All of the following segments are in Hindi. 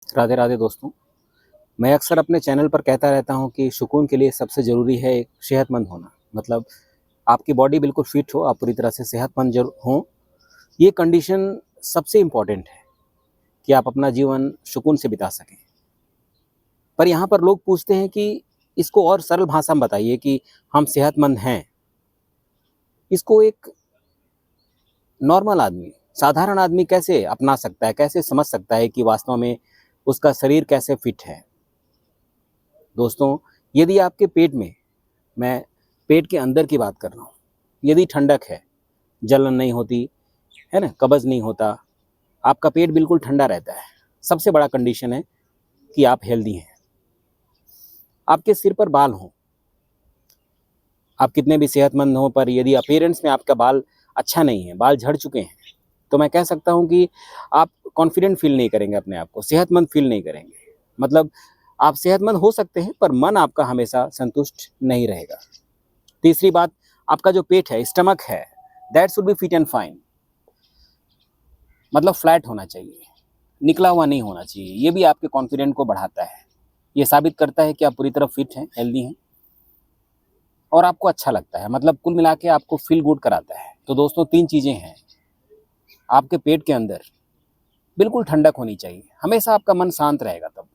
राधे राधे दोस्तों। मैं अक्सर अपने चैनल पर कहता रहता हूं कि सुकून के लिए सबसे ज़रूरी है एक सेहतमंद होना। मतलब आपकी बॉडी बिल्कुल फिट हो, आप पूरी तरह से सेहतमंद जरूर हों। ये कंडीशन सबसे इम्पॉर्टेंट है कि आप अपना जीवन सुकून से बिता सकें। पर यहाँ पर लोग पूछते हैं कि इसको और सरल भाषा में बताइए कि हम सेहतमंद हैं। इसको एक नॉर्मल आदमी, साधारण आदमी कैसे अपना सकता है, कैसे समझ सकता है कि वास्तव में उसका शरीर कैसे फिट है। दोस्तों, यदि आपके पेट में, मैं पेट के अंदर की बात कर रहा हूँ, यदि ठंडक है, जलन नहीं होती है ना, कब्ज नहीं होता, आपका पेट बिल्कुल ठंडा रहता है, सबसे बड़ा कंडीशन है कि आप हेल्दी हैं। आपके सिर पर बाल हों, आप कितने भी सेहतमंद हों, पर यदि अपीयरेंस में आपका बाल अच्छा नहीं है, बाल झड़ चुके हैं, तो मैं कह सकता हूँ कि आप कॉन्फिडेंट फील नहीं करेंगे, अपने आप को सेहतमंद फील नहीं करेंगे। मतलब आप सेहतमंद हो सकते हैं, पर मन आपका हमेशा संतुष्ट नहीं रहेगा। तीसरी बात, आपका जो पेट है, स्टमक है, that should be fit and fine. मतलब फ्लैट होना चाहिए, निकला हुआ नहीं होना चाहिए। ये भी आपके कॉन्फिडेंट को बढ़ाता है। ये साबित करता है कि आप पूरी तरह फिट हैं, हेल्दी हैं और आपको अच्छा लगता है। मतलब कुल मिला के आपको फील गुड कराता है। तो दोस्तों, 3 चीज़ें हैं। आपके पेट के अंदर बिल्कुल ठंडक होनी चाहिए, हमेशा आपका मन शांत रहेगा। तब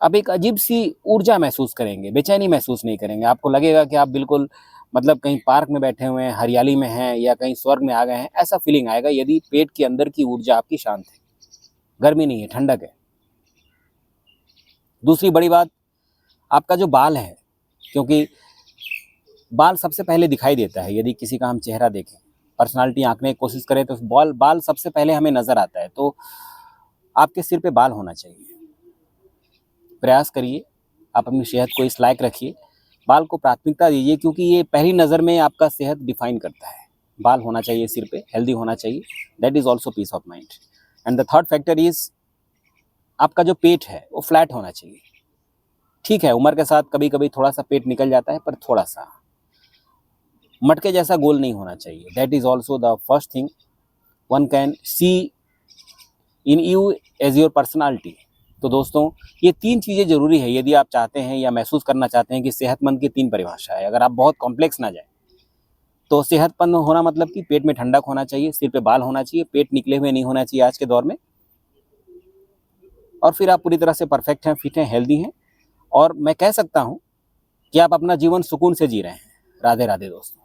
आप एक अजीब सी ऊर्जा महसूस करेंगे, बेचैनी महसूस नहीं करेंगे। आपको लगेगा कि आप बिल्कुल मतलब कहीं पार्क में बैठे हुए हैं, हरियाली में हैं या कहीं स्वर्ग में आ गए हैं, ऐसा फीलिंग आएगा यदि पेट के अंदर की ऊर्जा आपकी शांत है, गर्मी नहीं है, ठंडक है। दूसरी बड़ी बात, आपका जो बाल है, क्योंकि बाल सबसे पहले दिखाई देता है। यदि किसी का हम चेहरा देखें, पर्सनालिटी आंकने की कोशिश करें, तो बाल सबसे पहले हमें नजर आता है। तो आपके सिर पे बाल होना चाहिए। प्रयास करिए, आप अपनी सेहत को इस लायक रखिए, बाल को प्राथमिकता दीजिए, क्योंकि ये पहली नज़र में आपका सेहत डिफाइन करता है। बाल होना चाहिए सिर पे, हेल्दी होना चाहिए, that is also peace of mind. And the third factor is, आपका जो पेट है वो फ्लैट होना चाहिए। ठीक है, उम्र के साथ कभी कभी थोड़ा सा पेट निकल जाता है, पर थोड़ा सा मटके जैसा गोल नहीं होना चाहिए। That is also the first thing one can see in you as your personality. तो दोस्तों, ये 3 चीज़ें ज़रूरी है यदि आप चाहते हैं या महसूस करना चाहते हैं कि सेहतमंद की 3 परिभाषा है। अगर आप बहुत कॉम्प्लेक्स ना जाए, तो सेहतमंद होना मतलब कि पेट में ठंडक होना चाहिए, सिर पे बाल होना चाहिए, पेट निकले हुए नहीं होना चाहिए आज के दौर में, और फिर आप पूरी तरह से परफेक्ट हैं, फिट हैं, हेल्दी हैं। और मैं कह सकता हूँ कि आप अपना जीवन सुकून से जी रहे हैं। राधे राधे दोस्तों।